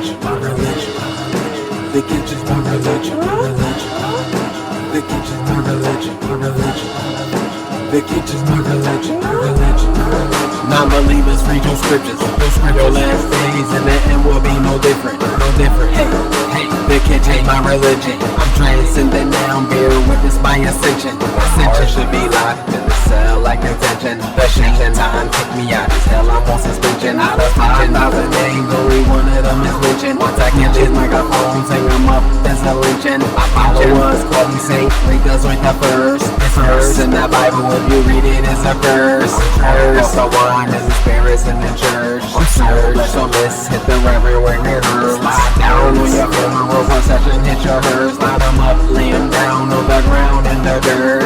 religion, my religion. The kitchen's my religion, my religion. The kitchen's my religion, my religion. The kitchen's my religion, my religion. Non-believers read your scriptures, your last days, and the end will be no different, no different. Hey, the kitchen's my religion. I'm transcending now, bear witness my ascension. Ascension should be locked in the cell like attention. The shaking time took me out as hell, I'm on suspension. Out of 5,000 names, only one of them is mentioned. Once I catch his microphones, hang them up, that's a lynching. My followers call me saint, because with the first, it's verse in the Bible. If you read it, it's a verse. The one is the spirits in the church. Surge, so let's hit the reverend where it hurts. Slide down on your funeral procession, hit your hearse. Line them up, lay them down on the ground in the dirt.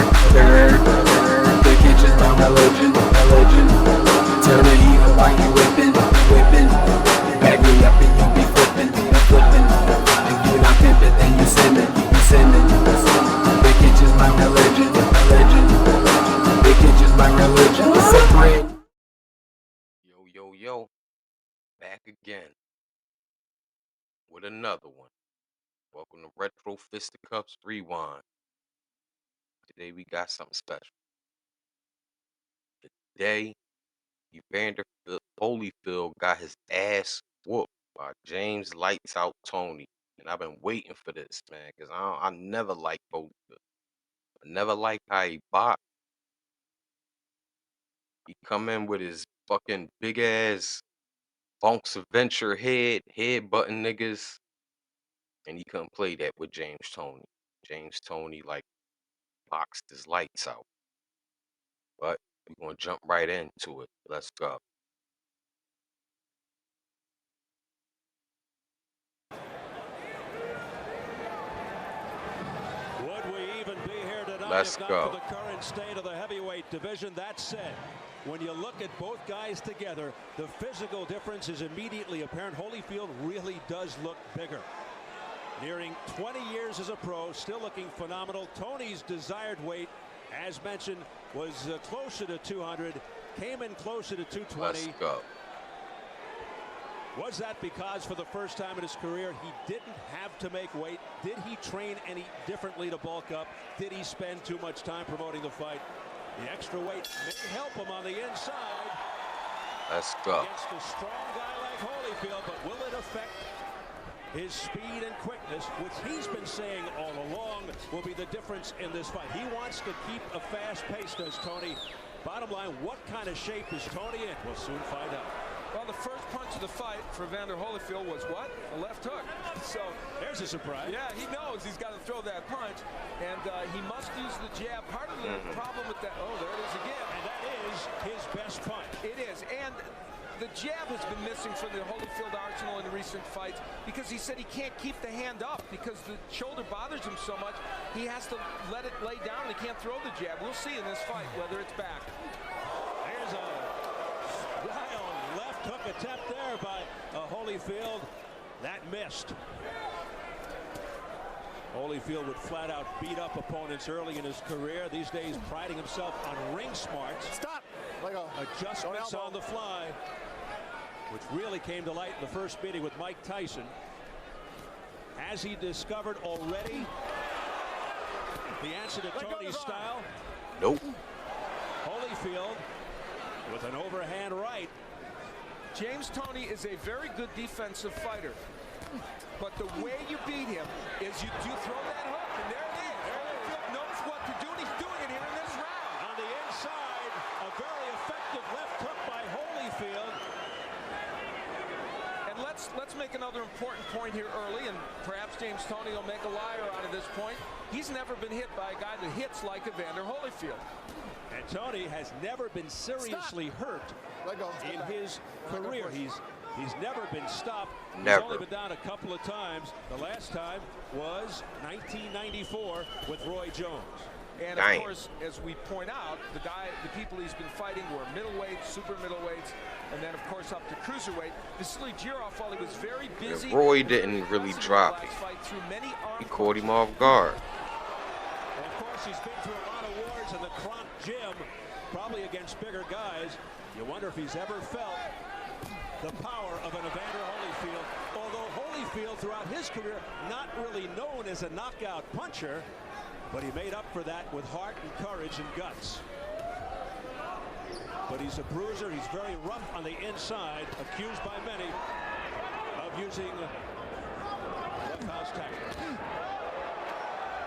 The kitchen's my religion, religion. Turn the heat up while you whipping, whipping. Back me up and you be flipping, flipping. If you not pimping, then you sinning, you sinning. The kitchen's my religion, religion. The kitchen's my religion. So great. Yo, back again with another one. Welcome to Retro Fisticuffs Rewind. Today we got something special. Today, Evander Holyfield got his ass whooped by James Lights Out Toney. And I've been waiting for this, man, because I never liked Holyfield. I never liked how he boxed. He come in with his fucking big ass Bunks Adventure head button niggas. And he couldn't play that with James Toney. James Toney, like, boxed his lights out. But we're going to jump right into it. Let's go. Would we even be here tonight Let's if not go. for the current state of the heavyweight division? That said, when you look at both guys together, the physical difference is immediately apparent. Holyfield really does look bigger. Nearing 20 years as a pro, still looking phenomenal. Toney's desired weight, as mentioned, was closer to 200, came in closer to 220. Let's go. Was that because for the first time in his career he didn't have to make weight? Did he train any differently to bulk up? Did he spend too much time promoting the fight? The extra weight may help him on the inside. Let's go. Against a strong guy like Holyfield, but will it affect his speed and quickness, which he's been saying all along will be the difference in this fight? He wants to keep a fast pace, does Toney. Bottom line, what kind of shape is Toney in? We'll soon find out. Well, the first punch of the fight for Evander Holyfield was what? A left hook. So there's a surprise. Yeah, he knows he's got to throw that punch, and he must use the jab. Part of the problem with that, oh, there it is again. And that is his best punch. It is, and the jab has been missing from the Holyfield arsenal in recent fights because he said he can't keep the hand up because the shoulder bothers him so much. He has to let it lay down. He can't throw the jab. We'll see in this fight whether it's back. There's a wild left hook attempt there by Holyfield. That missed. Holyfield would flat out beat up opponents early in his career. These days priding himself on ring smarts. Stop. Adjustments on the fly, which really came to light in the first meeting with Mike Tyson. Has he discovered already the answer to Toney's style? Nope. Holyfield with an overhand right. James Toney is a very good defensive fighter, but the way you beat him is you do throw that hook, and there it is. Holyfield knows what to do, and he's doing it here in this round. On the inside, a very effective left hook by Holyfield. And let's make another important point here early, and perhaps James Toney will make a liar out of this point. He's never been hit by a guy that hits like Evander Holyfield. And Toney has never been seriously hurt in his career. He's never been stopped. Never. He's only been down a couple of times. The last time was 1994 with Roy Jones. And of course, as we point out, the people he's been fighting were middleweights, super middleweights, and then of course up to cruiserweight. Vasily Girov, while he was very busy, Roy didn't really drop him. He caught him off guard. And of course, he's been through a lot of wars in the Kronk gym, probably against bigger guys. You wonder if he's ever felt the power of an Evander Holyfield. Although Holyfield, throughout his career, not really known as a knockout puncher, but he made up for that with heart and courage and guts. But he's a bruiser. He's very rough on the inside, accused by many of using roughouse tactics.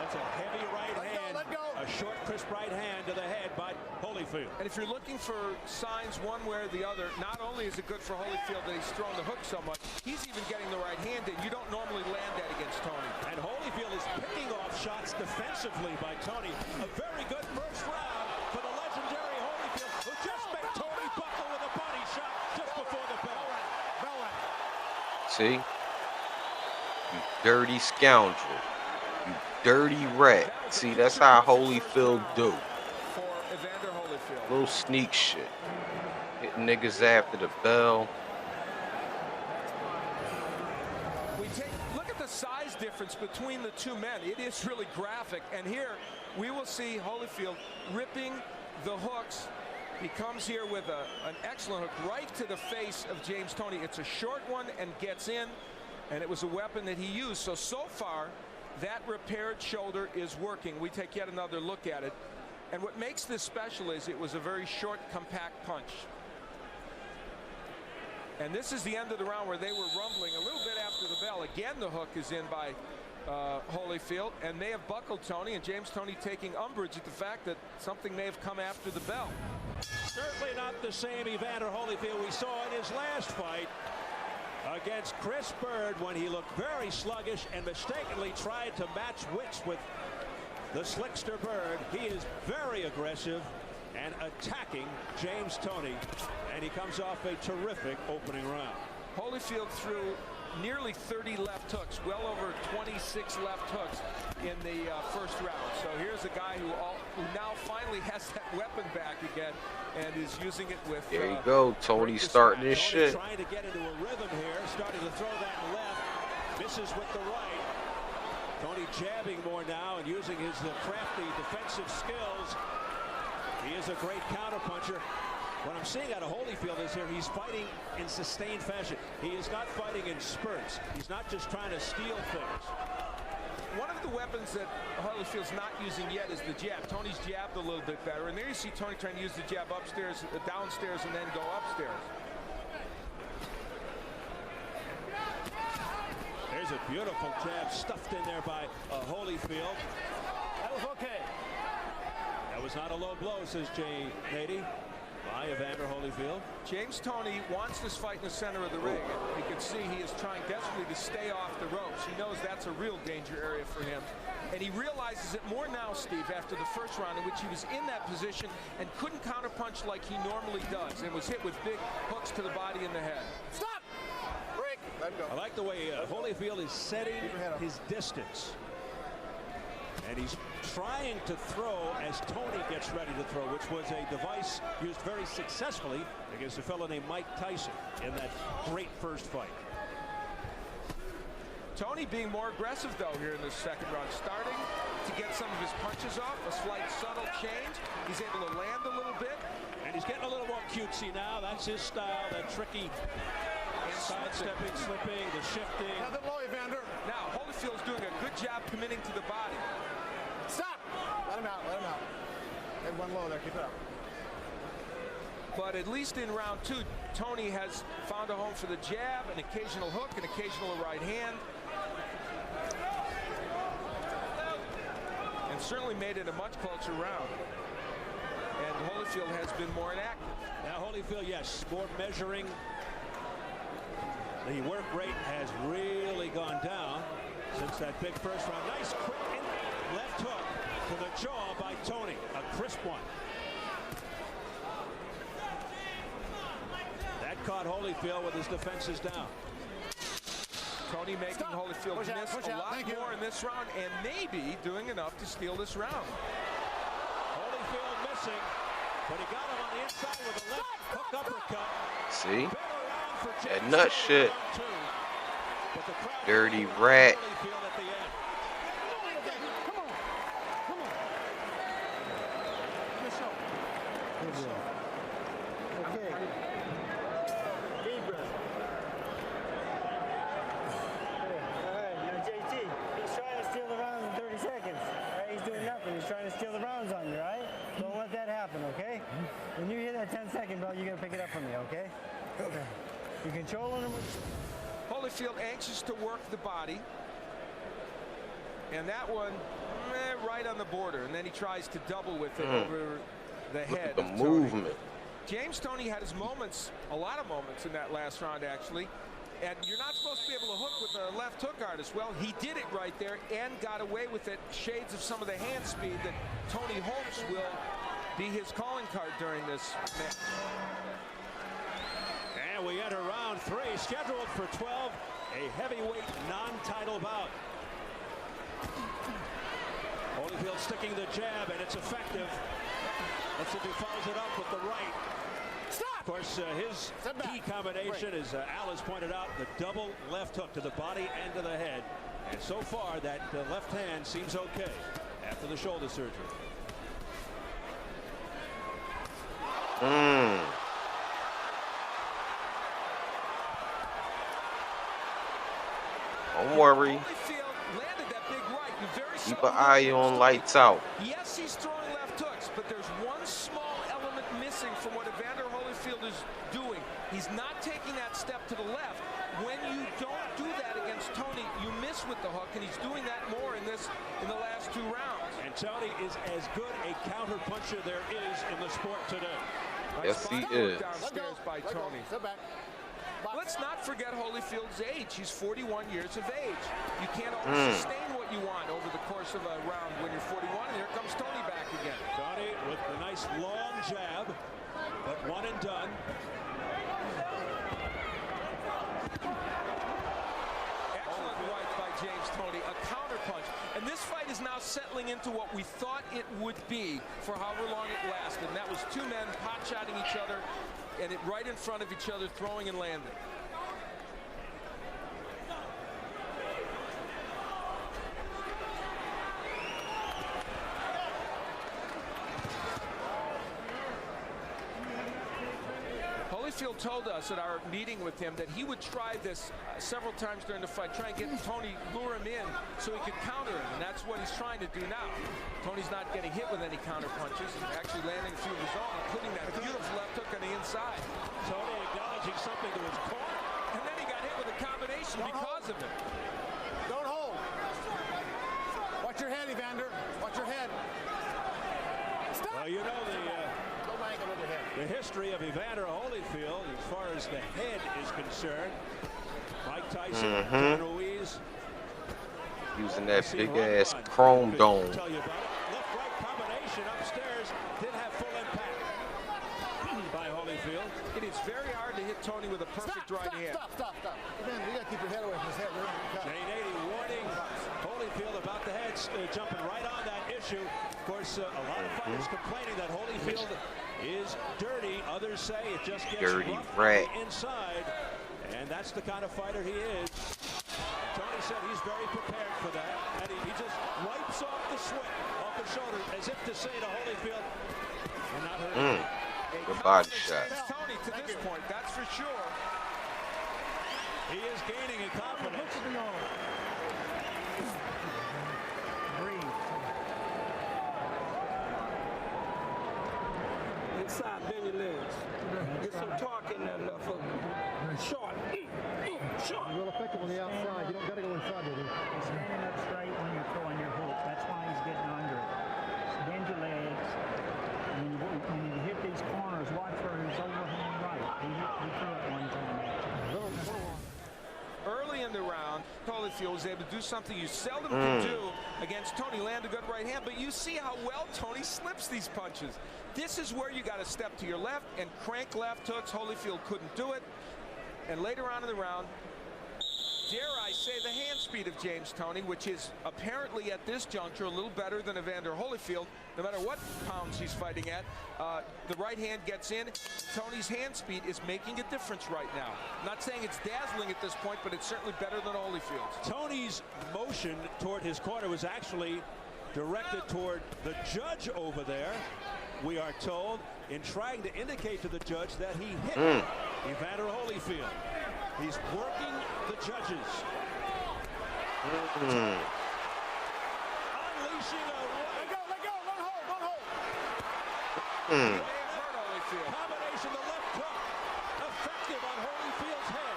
That's a heavy right hand, a short, crisp right hand to the head by Holyfield. And if you're looking for signs one way or the other, not only is it good for Holyfield that he's thrown the hook so much, he's even getting the right hand in. You don't normally land that against Toney. And Holyfield is picking off shots defensively by Toney. A very good first round for the legendary Holyfield, who just made Toney buckle with a body shot just before the bell. See? You dirty scoundrel. You dirty rat. See, that's how Holyfield do. For Evander Holyfield. Little sneak shit. Hitting niggas after the bell. Look at the size difference between the two men. It is really graphic. And here we will see Holyfield ripping the hooks. He comes here with an excellent hook right to the face of James Toney. It's a short one and gets in, and it was a weapon that he used. So far, that repaired shoulder is working. We take yet another look at it. And what makes this special is it was a very short, compact punch. And this is the end of the round where they were rumbling a little bit after the bell. Again, the hook is in by Holyfield, and may have buckled Toney, and James Toney taking umbrage at the fact that something may have come after the bell. Certainly not the same Evander Holyfield we saw in his last fight against Chris Bird, when he looked very sluggish and mistakenly tried to match wits with the slickster Bird. He is very aggressive and attacking James Toney, and he comes off a terrific opening round. Holyfield threw nearly 30 left hooks, well over 26 left hooks in the first round. So here's a guy who now finally has that weapon back again and is using it with. There you go, Toney starting this shit. Trying to get into a rhythm here, starting to throw that left, misses with the right. Toney jabbing more now and using his crafty defensive skills. He is a great counterpuncher. What I'm seeing out of Holyfield is here he's fighting in sustained fashion. He is not fighting in spurts. He's not just trying to steal things. One of the weapons that Holyfield's not using yet is the jab. Toney's jabbed a little bit better, and there you see Toney trying to use the jab upstairs, downstairs, and then go upstairs. There's a beautiful jab stuffed in there by Holyfield. That was okay. That was not a low blow, says Jay Nady, by Evander Holyfield. James Toney wants this fight in the center of the ring. You can see he is trying desperately to stay off the ropes. He knows that's a real danger area for him. And he realizes it more now, Steve, after the first round in which he was in that position and couldn't counterpunch like he normally does and was hit with big hooks to the body and the head. Stop! Break! Let him go. I like the way Holyfield is setting his distance. And he's trying to throw as Toney gets ready to throw, which was a device used very successfully against a fellow named Mike Tyson in that great first fight. Toney being more aggressive, though, here in this second round, starting to get some of his punches off, a slight subtle change. He's able to land a little bit. And he's getting a little more cutesy now. That's his style, that tricky sidestepping, slipping, the shifting. Nothing low, Evander. Now, Holyfield's doing a good job committing to the body. Stop! Let him out, let him out. Had one low there, keep it up. But at least in round two, Toney has found a home for the jab, an occasional hook, an occasional right hand. And certainly made it a much closer round. And Holyfield has been more inactive. Now Holyfield, yes, more measuring. The work rate has really gone down since that big first round. Nice quick left hook to the jaw by Toney, a crisp one. That caught Holyfield with his defenses down. Toney making Holyfield miss a lot more in this round and maybe doing enough to steal this round. Holyfield missing, but he got him on the inside with a left hook uppercut. See? That nut shit. Dirty rat. Okay. Deep breath. steal the rounds on you, right? Don't let that happen, okay? When you hear that 10-second bell, you're going to pick it up from me, okay? You're controlling him. Holyfield anxious to work the body. And that one, right on the border. And then he tries to double with it over the Look head at the of movement. Toney. James Toney had his moments, a lot of moments in that last round, actually. And you're not supposed to be able to hook with a left hook artist. Well, he did it right there and got away with it. Shades of some of the hand speed that Toney hopes will be his calling card during this match. And we enter round 3, scheduled for 12, a heavyweight non-title bout. Holyfield sticking the jab, and it's effective. Let's see if he follows it up with the right. Stop! Of course, his key combination, as Al has pointed out, the double left hook to the body and to the head. And so far, that left hand seems okay after the shoulder surgery. Don't worry. Holyfield landed that big right. You very Keep seldom an eye get on those. lights out. Yes, he's throwing left hooks, but there's one small element missing from what Evander Holyfield is doing. He's not taking that step to the left. When you don't do that against Toney, you miss with the hook, and he's doing that more in the last 2 rounds. And Toney is as good a counter puncher there is in the sport today. Yes, he is. Downstairs by Toney. Sit back. Let's not forget Holyfield's age. He's 41 years of age. You can't always sustain what you want over the course of a round when you're 41. And here comes Toney back again. Toney with the nice long jab, but one and done. Excellent right by James Toney, a counter punch. And this fight is now settling into what we thought it would be for however long it lasted. And that was 2 men pot-shotting each other, and it right in front of each other, throwing and landing. Holyfield told us at our meeting with him that he would try this several times during the fight, try and get Toney, lure him in so he could counter him, and that's what he's trying to do now. Toney's not getting hit with any counter punches, and actually landing a few of his own, including that beautiful left hook on the inside. Toney acknowledging something to his corner. And then he got hit with a combination because of it. Don't hold. Watch your head, Evander. Watch your head. Stop. Well, you know Don't angle with your head. the history of Evander Holyfield as far as the head is concerned. Mike Tyson, Ruiz. Using that big ass chrome dome. Tell you about it. Left-right combination upstairs did have full impact by Holyfield. It is very hard to hit Toney with a perfect right hand. Stop. Man, you got to keep your head away from his head. Jane 80 warning Holyfield about the heads, jumping right on that issue. Of course, a lot of fighters complaining that Holyfield is dirty. Others say it just gets Dirty rough rat. on the inside. And that's the kind of fighter he is. Toney said he's very prepared for that. And he just wipes off the sweat off his shoulder as if to say to Holyfield, "You're not hurting." Good body shot. Toney to this point, that's for sure. He is gaining in confidence. Breathe. Inside, bend your legs. Get some torque in that left hook. Short. Short. Real effective on the outside. You don't got to go inside with it. He's standing up straight when you're throwing your hook. That's why he's getting under it. Bend your legs. And when you hit these corners, watch for his overhand right. He threw it one time. Early in the round, Holyfield was able to do something you seldom can do against Toney, land a good right hand, but you see how well Toney slips these punches. This is where you got to step to your left and crank left hooks. Holyfield couldn't do it. And later on in the round, dare I say, the hand speed of James Toney, which is apparently at this juncture a little better than Evander Holyfield. No matter what pounds he's fighting at, the right hand gets in. Toney's hand speed is making a difference right now. I'm not saying it's dazzling at this point, but it's certainly better than Holyfield's. Tony's motion toward his corner was actually directed toward the judge over there, we are told, in trying to indicate to the judge that he hit Evander Holyfield. He's working the judges. Unleashing a right. Let go, don't hold. Mm. hurt Holyfield. Combination, the left hook, effective on Holyfield's head.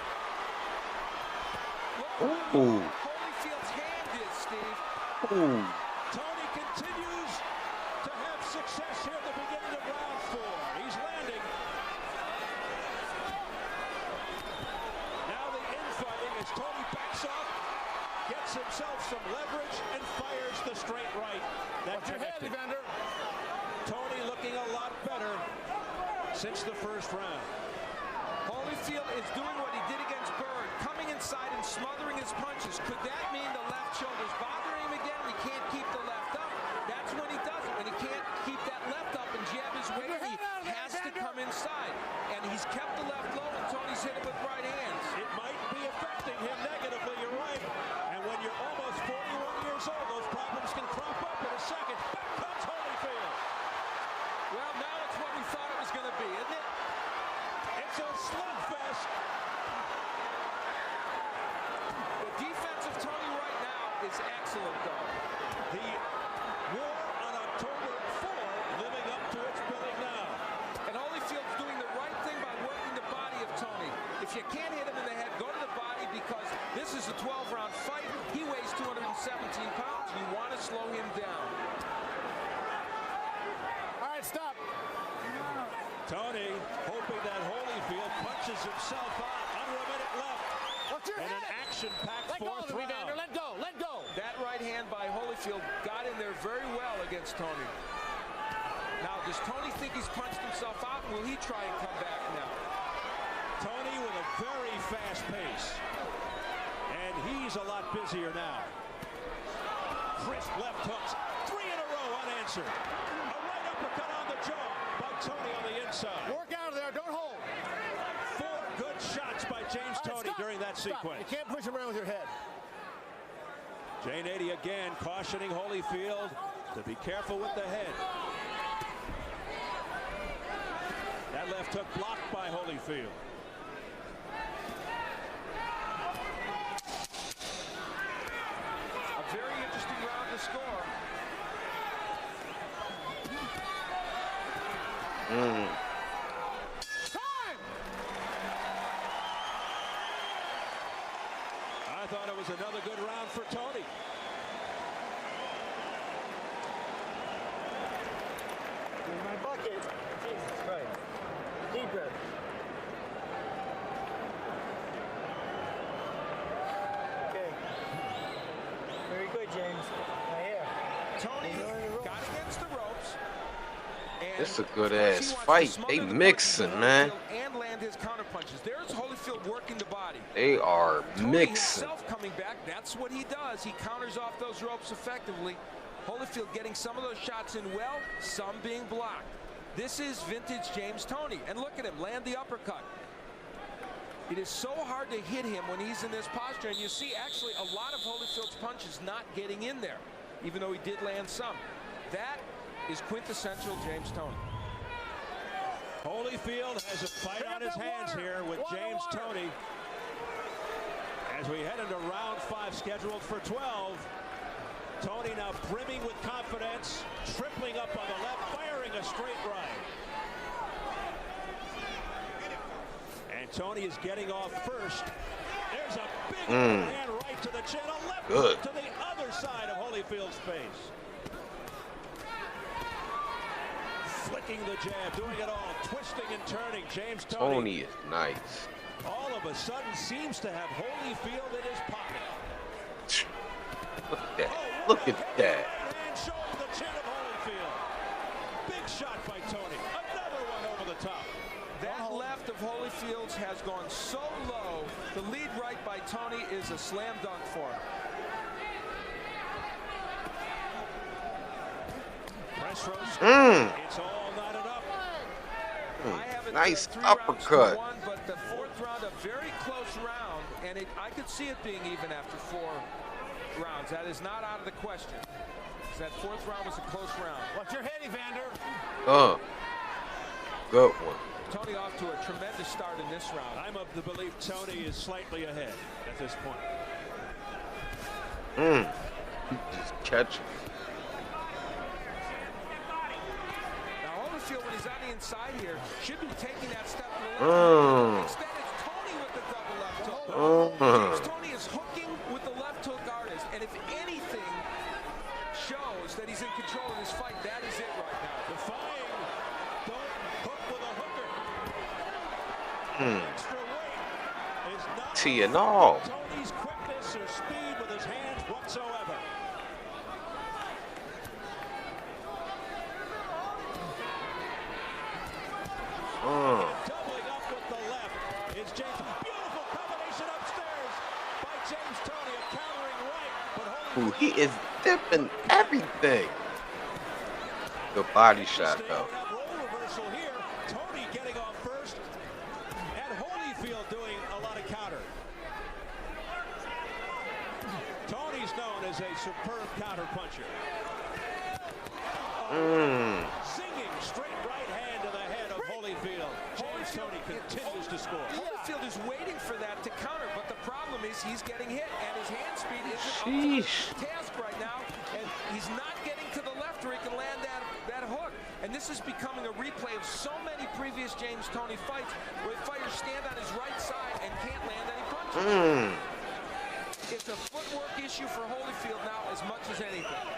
Look how Ooh. long Holyfield's hand is, Steve. Ooh. Tony continues to have success here at the beginning of round 4. He's landing. Now the infighting as Tony backs off, gets himself some leverage, and fires the straight right. That Watch your head, connected. Evander. Tony looking a lot better since the first round. Holyfield is doing what he did against Bird, coming inside and smothering his punches. Could that mean the left shoulder's bothering him again? He can't keep the left up. That's when he does it. When he can't keep that left up and jab his weight, he has to come inside. And he's kept the left low, and Tony's hit it with right hands. It might be affecting him negatively, you're right. And when you're almost 41 years old, those problems can crop up in a second. Back comes Holyfield. Well, now it's what we thought it was going to be, isn't it? It's a slugfest. The defense of Tony right now is excellent, though. The war on October 4 living up to its billing now. And Holyfield's doing the right thing by working the body of Tony. If you can't hit him in the head, go to the body, because this is a 12-round fight. He weighs 217 pounds. You want to slow him down. All right, stop. Tony hoping that Holyfield punches himself out. Under a minute left. Watch your And an head. action-packed Let go of fourth him, Evander. round. Let go. Let go. That right hand by Holyfield got in there very well against Tony. Now, does Tony think he's punched himself out? Will he try and come back now? Tony with a very fast pace. And he's a lot busier now. Crisp left hooks. 3 in a row unanswered. A right uppercut on the jaw by Tony on the inside. Work out of there. Don't hold. 4 good shots by James All right, Toney stop. during that Stop. sequence. You can't push him around with your head. Jane 80 again cautioning Holyfield to be careful with the head. That left hook blocked by Holyfield. A very interesting round to score. Time! I thought it was another good round for Tony. Here's my bucket. Jesus Christ. Deep breath. Okay. Very good, James. Right here. Tony got against the ropes. And This a good of course, ass he wants to fight. smother They the punches mixing, of man. Holyfield and land his counter punches. There's Holyfield working the body. They are Tony mixing. himself coming back, that's what he does. He counters off those ropes effectively. Holyfield getting some of those shots in well, some being blocked. This is vintage James Toney. And look at him, land the uppercut. It is so hard to hit him when he's in this posture. And you see actually a lot of Holyfield's punches not getting in there, even though he did land some. That is quintessential James Toney. Holyfield has a fight on his hands here with James Toney. As we head into round 5 scheduled for 12. Tony now brimming with confidence, tripling up on the left, firing a straight right. And Tony is getting off first. There's a big hand right to the chin, a left hook to the other side of Holyfield's face. Flicking the jab, doing it all, twisting and turning. James Toney. Tony is nice. All of a sudden seems to have Holyfield in his pocket. Look at that. Look at that. Right hand showing the chin of Holyfield. Big shot by Tony. Another one over the top. That left of Holyfield's has gone so low. The lead right by Tony is a slam dunk for him. Press row. It's all knotted up. I have it Nice 3 rounds to uppercut. 1, but the 4th round, a very close round, and I could see it being even after 4 rounds. That is not out of the question. That 4th round was a close round. Watch your head, Evander. Good one. Tony off to a tremendous start in this round. I'm of the belief Tony is slightly ahead at this point. Just catch him. Now Holyfield, when he's on the inside here, should be taking that step to the left. Instead, it's Toney with the double left hook. James Toney is hooking with the left hook artist, and if anything shows that he's in control of this fight, that is it right now. Defying, don't hook with a hooker. Extra weight is not T and all. Tony's quickness or speed with his hands whatsoever. Doubling up with the left is James. Beautiful combination upstairs by James Toney, a countering right, but Ooh, he is dipping everything. Good body shot though. Role reversal here. Toney getting off first, and Holyfield doing a lot of counter. Tony's known as a superb counter puncher. Singing straight right hand to the head of Holyfield. James Toney continues to score. Holyfield is waiting for that to counter, but the problem is he's getting hit, and his hand speed isn't up to the task right now, and he's not getting to the left where he can land that hook. And this is becoming a replay of so many previous James Toney fights where fighters stand on his right side and can't land any punches. It's a footwork issue for Holyfield now as much as anything.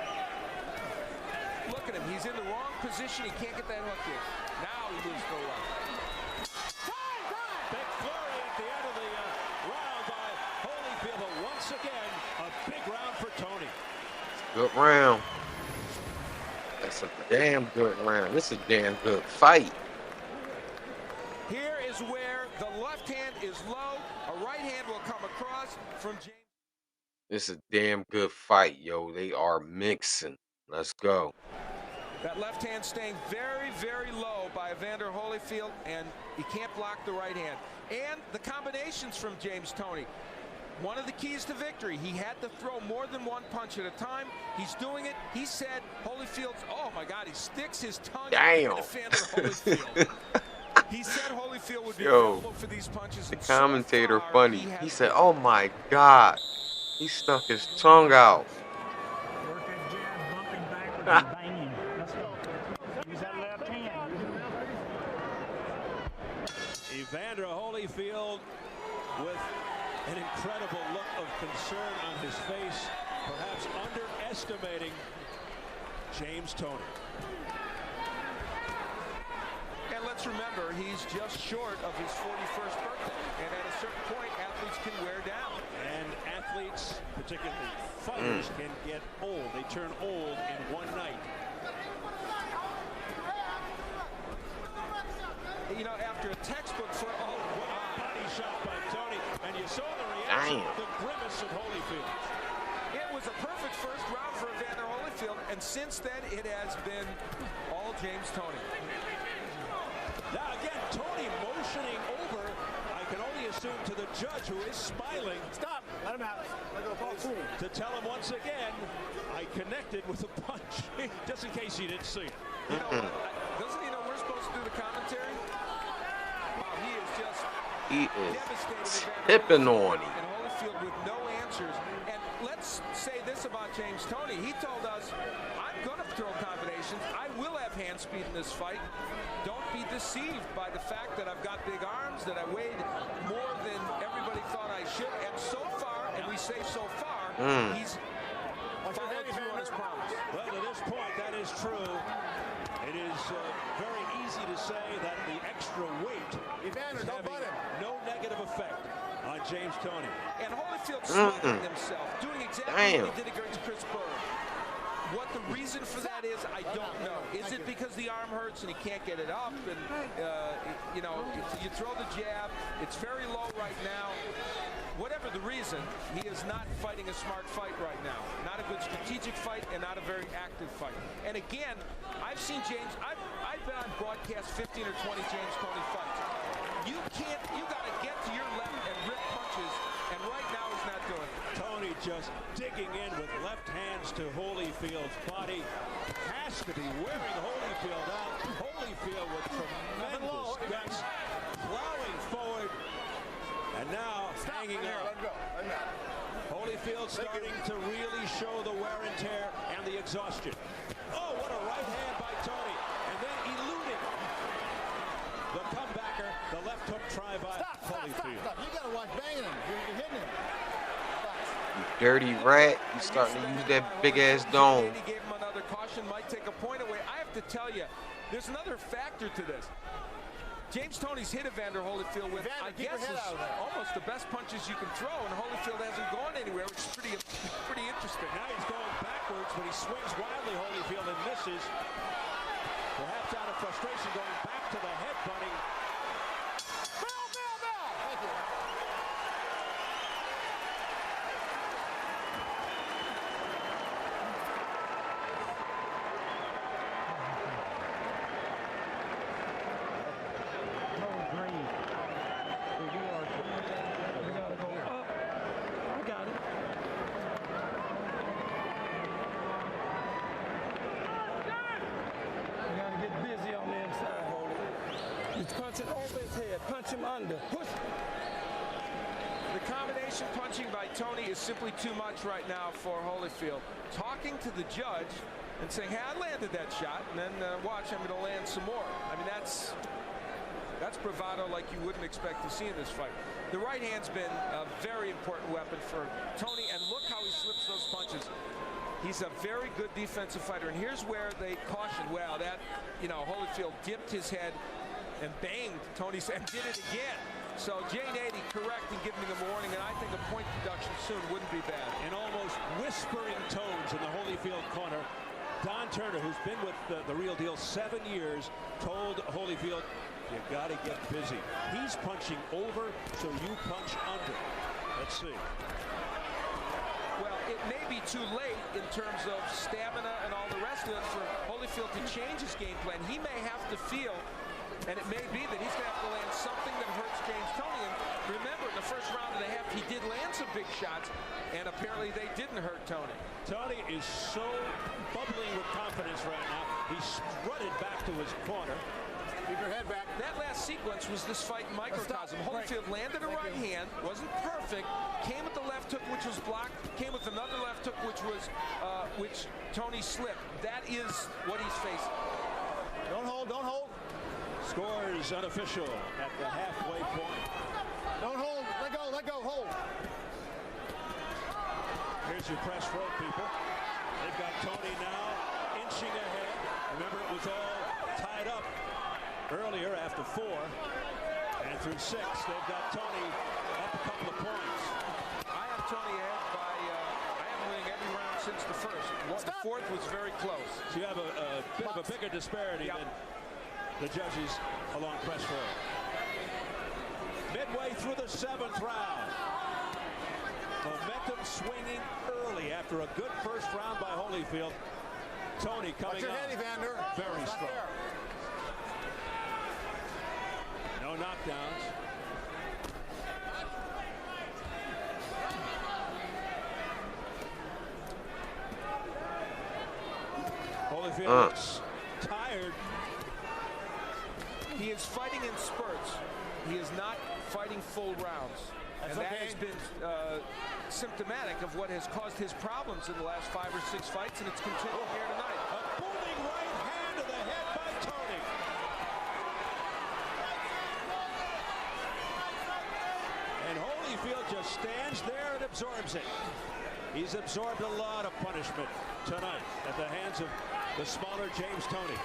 Look at him. He's in the wrong position. He can't get that hook in. Now he moves to the left. Big flurry at the end of the round by Holyfield, but once again, a big round for Toney. Good round. That's a damn good round. This is a damn good fight. Here is where the left hand is low. A right hand will come across from James. This is a damn good fight, yo. They are mixing. Let's go. That left hand staying very, very low by Evander Holyfield, and he can't block the right hand. And the combinations from James Toney. One of the keys to victory, he had to throw more than one punch at a time. He's doing it. He said Holyfield's, oh my God, he sticks his tongue out at Evander Holyfield. He said Holyfield would be available for these punches. The commentator funny. He said, oh my God. He stuck his tongue out. Work that jab, bumping backwards and banging. Let's go. Use that left hand. Evander Holyfield with an incredible look of concern on his face, perhaps underestimating James Toney. And let's remember, he's just short of his 41st birthday. And at a certain point, athletes can wear down. And athletes, particularly fighters, can get old. They turn old in one night. You know, after a textbook for Body shot by Toney, and you saw the reaction, the grimace of Holyfield. It was a perfect first round for Evander Holyfield, and since then it has been all James Toney. Now again, Toney motioning over, I can only assume to the judge, who is smiling. Stop. Let him out. Let go. Ball cool. To tell him once again, I connected with a punch, just in case he didn't see it. You know, doesn't he know we're supposed to do the commentary? Wow, he is just tipping on him. And Holyfield with no answers. And let's say this about James Toney. He told us, I'm going to throw combinations. I will have hand speed in this fight. Don't be deceived by the fact that I've got big arms, that I weighed more than everybody thought I should. And so far, and we say so far, he's followed through on his promise. Well, to this point, that is true. It is very easy to say that the extra weight is having no negative effect on James Toney. And Holyfield smothering himself, doing exactly what he did against Chris Berg. What the reason for that is, I don't know. Is it because the arm hurts and he can't get it up? And, you know, you throw the jab. It's very low right now. Whatever the reason, he is not fighting a smart fight right now. Not a good strategic fight and not a very active fight. And again, I've seen James, I've been on broadcast 15 or 20 James Toney fights. You got to get to your left and rip punches, and right now he's not doing it. Toney just digging in with left hands to Holyfield's body. Has to be wearing Holyfield out. Holyfield with tremendous guts, plowing forward, and now hanging out. Holyfield starting to really show the wear and tear and the exhaustion. Oh, what a right hand by Toney. And then eluding The left hook try by Holyfield. Stop. You gotta watch banging him. You're hitting him. You dirty rat. You starting to use that big ass dome. He gave him another caution, might take a point away. I have to tell you, there's another factor to this. James Toney's hit Evander Holyfield with, I guess, almost the best punches you can throw, and Holyfield hasn't gone anywhere, which is pretty interesting. Now he's going backwards, but he swings wildly, Holyfield, and misses. Perhaps out of frustration, going back to the headbutting. Thank you. Punch it over his head. Punch him under. Push. The combination punching by Toney is simply too much right now for Holyfield. Talking to the judge and saying, hey, I landed that shot, and then watch, I'm going to land some more. I mean, that's bravado like you wouldn't expect to see in this fight. The right hand's been a very important weapon for Toney, and look how he slips those punches. He's a very good defensive fighter, and here's where they caution, well, that, Holyfield dipped his head and banged Toney's and did it again. So Jane 80 correct in giving him a warning, and I think a point deduction soon wouldn't be bad. In almost whispering tones in the Holyfield corner, Don Turner, who's been with the real deal 7 years, told Holyfield, you got to get busy. He's punching over, so you punch under. Let's see. Well, it may be too late in terms of stamina and all the rest of it for Holyfield to change his game plan. He may have to feel, and it may be that he's going to have to land something that hurts James Toney. And remember, in the first round of the half, he did land some big shots, and apparently they didn't hurt Toney. Toney is so bubbling with confidence right now. He strutted back to his corner. Keep your head back. That last sequence was this fight in microcosm. Holyfield landed a right hand, wasn't perfect, came with the left hook, which was blocked, came with another left hook, which Toney slipped. That is what he's facing. Don't hold. Scores unofficial at the halfway point. Don't hold. Let go, hold. Here's your press row, people. They've got Toney now inching ahead. Remember, it was all tied up earlier after 4. And through 6, they've got Toney up a couple of points. I have Toney ahead by, I am winning every round since the first. The fourth was very close. So you have a bit of a bigger disparity than the judges along press row. Midway through the 7th round. Momentum swinging early after a good first round by Holyfield. Toney coming Watch your up head, Evander. very strong. There. No knockdowns. Holyfield looks tired. He is fighting in spurts. He is not fighting full rounds. And that has been symptomatic of what has caused his problems in the last 5 or 6 fights, and it's continuing here tonight. A booming right hand to the head by Toney. And Holyfield just stands there and absorbs it. He's absorbed a lot of punishment tonight at the hands of the smaller James Toney.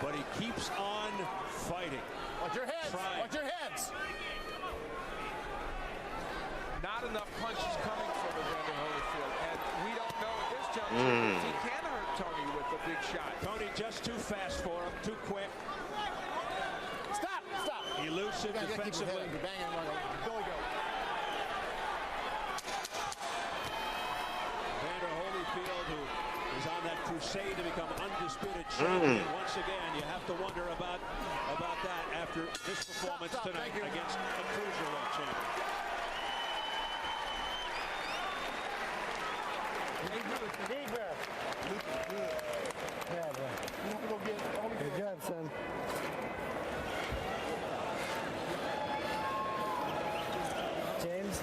But he keeps on fighting. Watch your heads. Trying. Watch your heads. Not enough punches coming from Evander Holyfield, and we don't know at this juncture if he can hurt Toney with a big shot. Toney just too fast for him, too quick. Stop. Elusive defensively. Banging. Go. Evander Holyfield, who is on that crusade to become undisputed champion. Once again, you have to wonder about that after this performance tonight against a cruiserweight champion. Deep breath. Yeah, bro. Good job, son. James,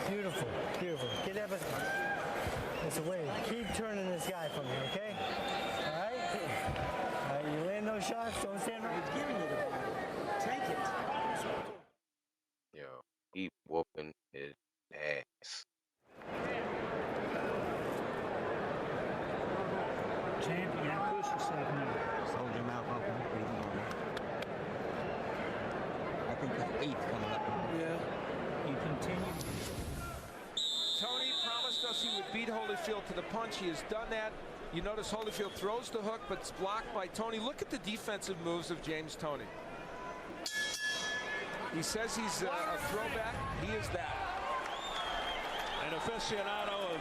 beautiful. Get up. That's the way. Keep turning this guy for me, okay? All right? You in? stand those shots. Don't stand those. He's giving you the ball. Take it. Yo, he whooping his ass. Champ, you gotta push yourself now. Just hold your mouth open, breathe normal. I think that's 8 coming up. Yeah. You continue. Toney promised us he would beat Holyfield to the punch. He has done that. You notice Holyfield throws the hook, but it's blocked by Toney. Look at the defensive moves of James Toney. He says he's a throwback. He is that. An aficionado of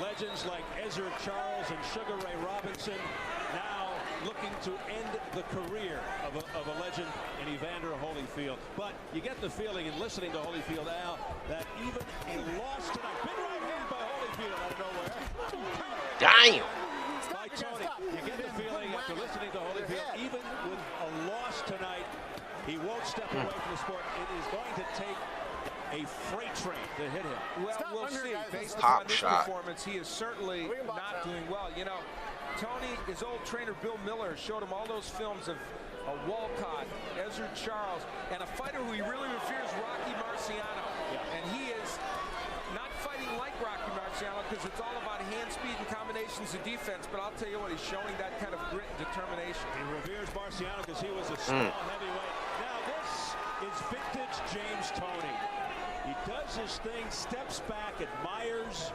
legends like Ezra Charles and Sugar Ray Robinson, now looking to end the career of a legend in Evander Holyfield. But you get the feeling in listening to Holyfield, Al, that even a loss tonight, big right hand by Holyfield out of nowhere. Damn. By Toney. You get the feeling after listening to Holyfield, even with a loss tonight, he won't step away from the sport. It is going to take a freight train to hit him. Well, we'll see. Based Pop upon this shot. performance, he is certainly not doing well. You know, Toney, his old trainer Bill Miller showed him all those films of Walcott, Ezra Charles, and a fighter who he really reveres, Rocky Marciano. Yeah. And he is not fighting like Rocky Marciano because it's all about hand speed and combinations of defense. But I'll tell you what, he's showing that kind of grit and determination. He reveres Marciano because he was a small heavyweight. Now this is vintage James Toney. He does his thing, steps back, admires,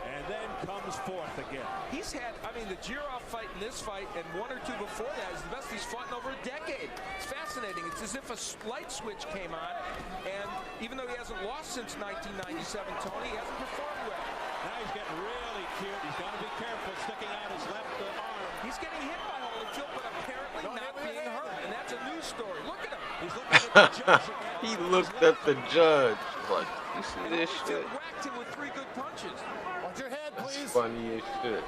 and then comes forth again. He's had, I mean, the Jirov fight and this fight and one or two before that is the best he's fought in over a decade. It's fascinating. It's as if a light switch came on, and even though he hasn't lost since 1997, Toney hasn't performed well. Now he's getting really cute. He's got to be careful sticking out his left arm. He's getting hit by Holyfield, but apparently not being hurt, and that's a news story. Look at him. He's looking at the judge again. He looked at the judge like, you see this shit? Whacked him with 3 good punches. Watch your head, It's please. funny as shit.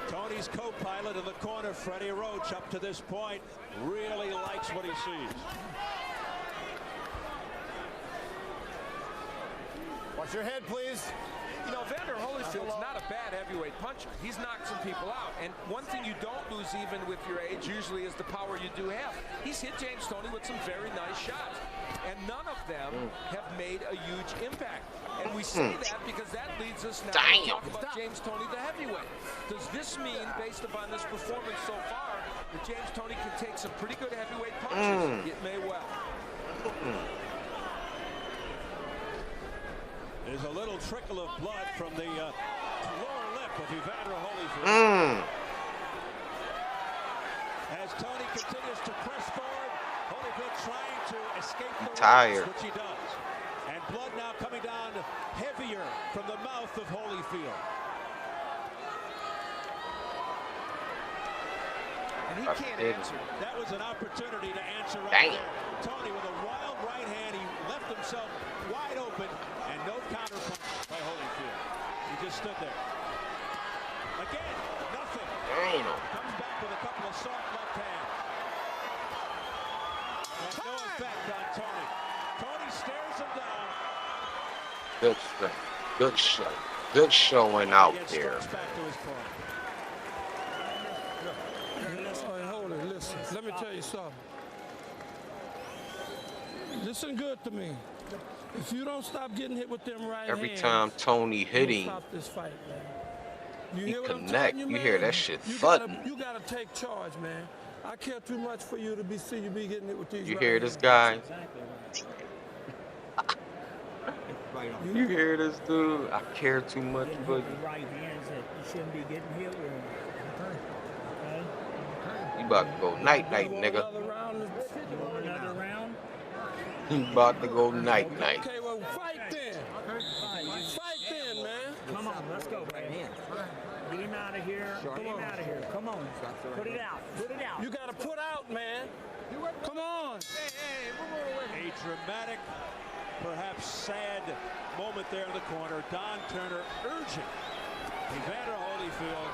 Toney's co-pilot in the corner, Freddie Roach, up to this point, really likes what he sees. Watch your head, please. You know, Evander Holyfield's not a bad heavyweight puncher. He's knocked some people out. And one thing you don't lose even with your age usually is the power you do have. He's hit James Toney with some very nice shots. And none of them have made a huge impact. And we say that because that leads us now to talk about James Toney, the heavyweight. Does this mean, based upon this performance so far, that James Toney can take some pretty good heavyweight punches? It may well. There's a little trickle of blood from the lower lip of Evander Holyfield. As Toney continues to press forward, Holyfield trying to escape the tired. ropes, which he does. And blood now coming down heavier from the mouth of Holyfield. And he can't answer. That was an opportunity to answer right there. Toney with a wild right hand. He left himself wide open, and no counter punch by Holyfield. He just stood there. Again, nothing. Comes back with a couple of soft left hands. And no effect on Toney. Toney stares him down. Good show. Good show. Good showing out there. Back to his point. Listen, let me tell you something. Listen good to me. If you don't stop getting hit with them right Every hands, time Toney hit you him, stop this fight, man. You he hear what I'm connect. telling You man? hear that shit You thudding. gotta take charge, man. I care too much for you to see you be getting hit with these You right hear this hands. guy? Exactly right. Right on. You hear this dude? I care too much Getting for hit you. with right hands that you shouldn't be getting hit with. Okay? You about to go night night, You want nigga. another round? You want another round? You about to go night night. Okay, well, fight then. Fight then, man. Come on, let's go, Right man. hand. Get him out of here. Get him out of here. Come on. Put it out. Put it out. You gotta put out, man. Come on. A dramatic, perhaps sad moment there in the corner. Don Turner urging Evander Holyfield,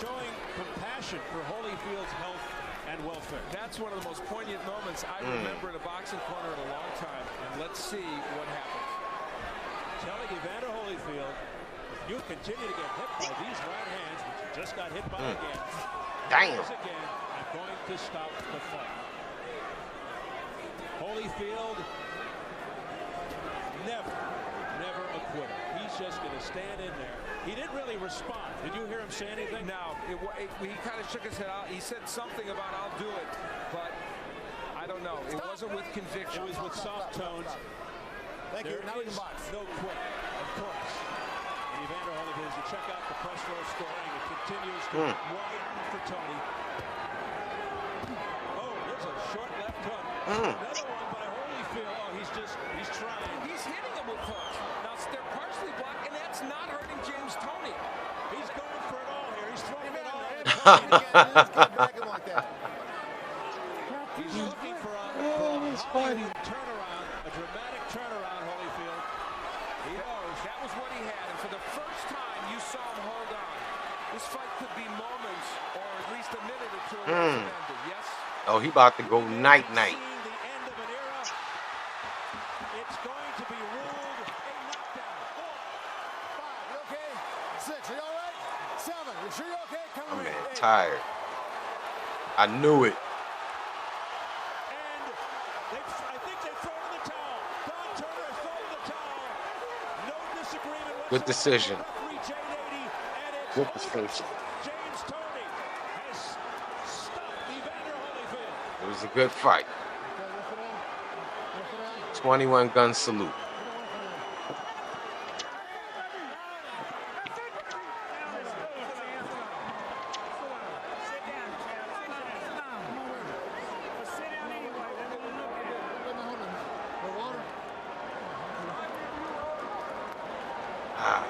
showing compassion for Holyfield's health and welfare. That's one of the most poignant moments I remember in a boxing corner in a long time. And let's see what happens. Telling Evander Holyfield, if you continue to get hit by these right hands, which you just got hit by again, Damn. Again, I'm going to stop the fight. Holyfield, never a quitter. He's just going to stand in there. He didn't really respond. Did you hear him say anything? No, he kind of shook his head out. He said something about I'll do it, but I don't know. It wasn't with conviction. It was with soft tones. Thank you. There Now we can is box. no quit, of course. And Evander Holyfield, as you check out the press row scoring, it continues to widen for Toney. Oh, there's a short left hook. Another one by Holyfield. Oh, he's trying. He's hitting him with hooks. Now they're partially blocked, and that's not hurting James Toney. He's going for it all here. He's throwing it all. He's looking for a Hollywood turnaround, a dramatic turnaround, Holyfield. He knows. That was what he had, and for the first time, you saw him hold on. This fight could be moments, or at least a minute or two away from ending. Yes? Oh, he about to go night-night. Seeing the end of an era. It's going to be ruled a knockdown. 5, you okay? 6, are you all right? 7, you sure you're okay? Come I'm with me. 8. tired. I knew it. And I think they've thrown in the towel. Don Turner has thrown in the towel. No disagreement whatsoever. Good decision. Referee Jane 80, and it's Good decision. James Toney has stopped Evander Holyfield. It was a good fight. 21 gun salute. Ah,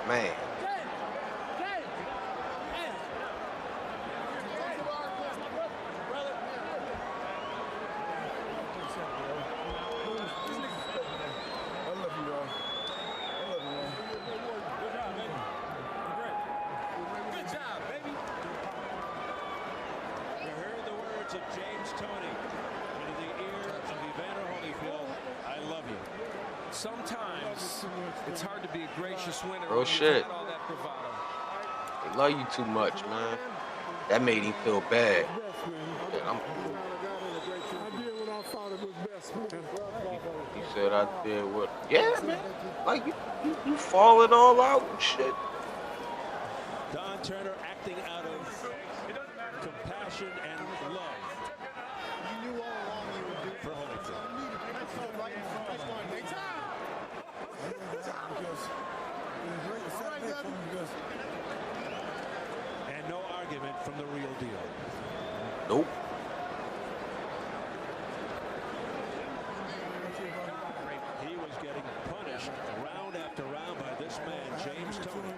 man. Of James Toney into the ear of Evander Holyfield. I love you. Sometimes it's hard to be a gracious winner. Real when you've shit. had all that bravado. They love you too much, man. That made him feel bad. Yeah, he said I did what? Yeah, man. Like you falling all out and shit. Don Turner acting out of compassion and love for Holyfield. And no argument from the real deal. Nope. He was getting punished round after round by this man, James Toney.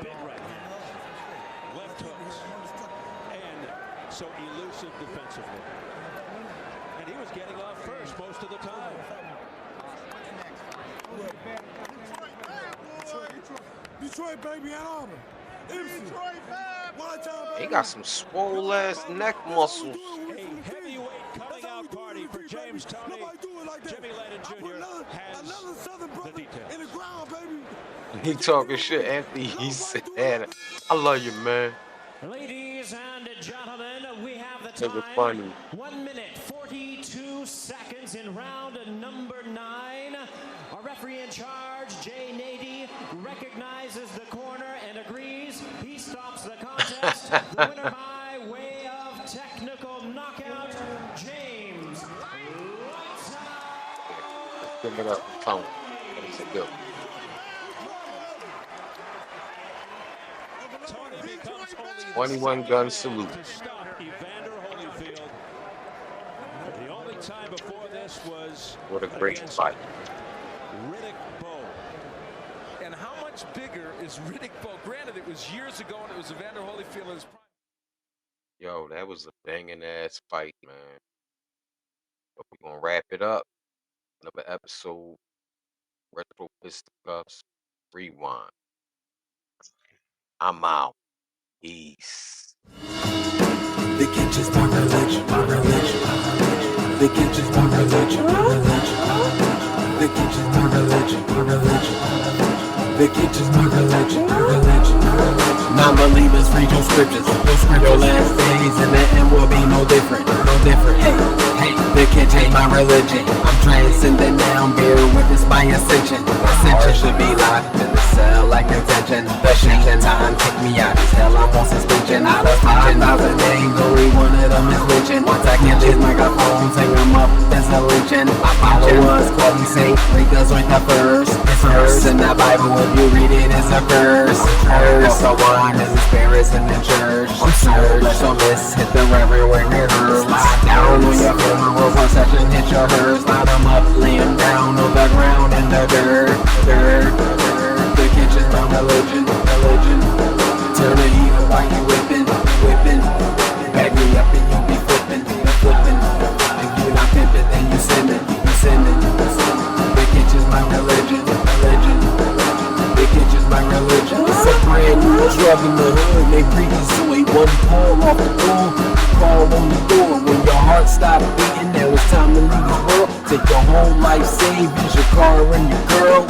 Big right hand, left hooks, and so elusive defensively. And he was getting off first most of the time. Detroit, baby, Ann Arbor. He got some swole ass neck muscles. A heavyweight coming out party for James Toney. Jimmy Lennon Jr. has the details. In the ground, baby. He talking shit, Anthony. He said, I love you, man. Ladies and gentlemen, we have the It was time. funny. 1 minute, 42 seconds in round number 9. Our referee in charge, Jay Nady, recognizes the corner and agrees. He stops the contest. The winner by way of technical knockout, James Lights Out. Give it up, Tony. That's a good. Toney becomes only 21 gun salute. to stop Evander Holyfield. The only time before this was What a great against fight. Riddick Bowe. And how much bigger is Riddick Bowe? Granted, it was years ago, and it was Evander Holyfield in his prime. Yo, that was a banging ass fight, man. But we're gonna wrap it up. Another episode. Retro Fisticuffs Rewind. I'm out. Peace. They can't just my religion, my religion. They can't just my religion, my religion. They can't just my religion, my religion. The kitchen's my religion, my religion, my religion. Non-believers read your scriptures, your last days and the end will be no different, no different. Hey, hey, the kitchen's my religion. I'm transcending now, bear witness by ascension. Ascension should be locked in the cell like detention. The shaking time kick me out as hell, I'm on suspension. Out of 5,000 names, only one of them is mentioned. Once I catch his microphones, hang them up as a lynching. My followers call me saint, because with the first, it's verse in the Bible. If you read it, it's a verse. So one is the spirits in the church. Surge, so miss, hit the reverend where it hurts. Slide down on your funeral procession, hit your hearse. Line them up, lay them down on the ground in the dirt. The kitchen's my religion, religion. Turn the heat up while you whipping, whipping. Back me up and you be flipping, flipping. If you not pimping, then you sinning, you sinning. The kitchen's my religion, religion. The kitchen's my religion. It's a brand new drug in the hood. They breathe it so it one pull off the door. Call on the door when your heart stops beating. Now it's time to leave this world. Take your whole life savings, your car and your girl.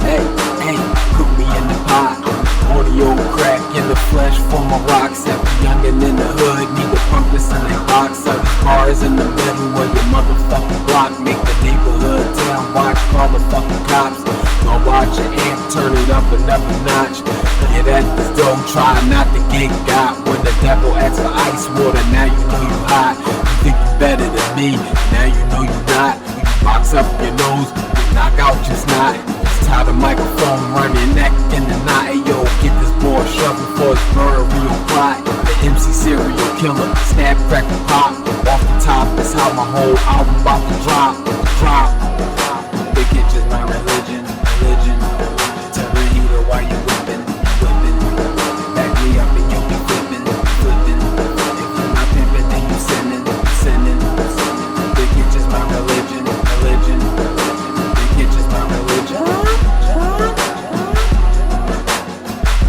Hey, hey, cook me in the pot. Audio crack in the flesh for my rocks. Every youngin' in the hood need to pump this in their box. Other cars in the middle of your motherfucking block. Make the neighborhood town watch, call the fucking cops. Don't watch your amp, turn it up another notch. Get at this dough, try not to get got. When the devil asks for ice water, now you know you hot. You think you better than me, now you know you not. You box up your nose, you knock out just not. Tie the microphone around your neck in the knot. Hey yo, get this boy shoving for his burial plot. The MC serial killer, snap, crack, and pop. Off the top is how my whole album about to drop.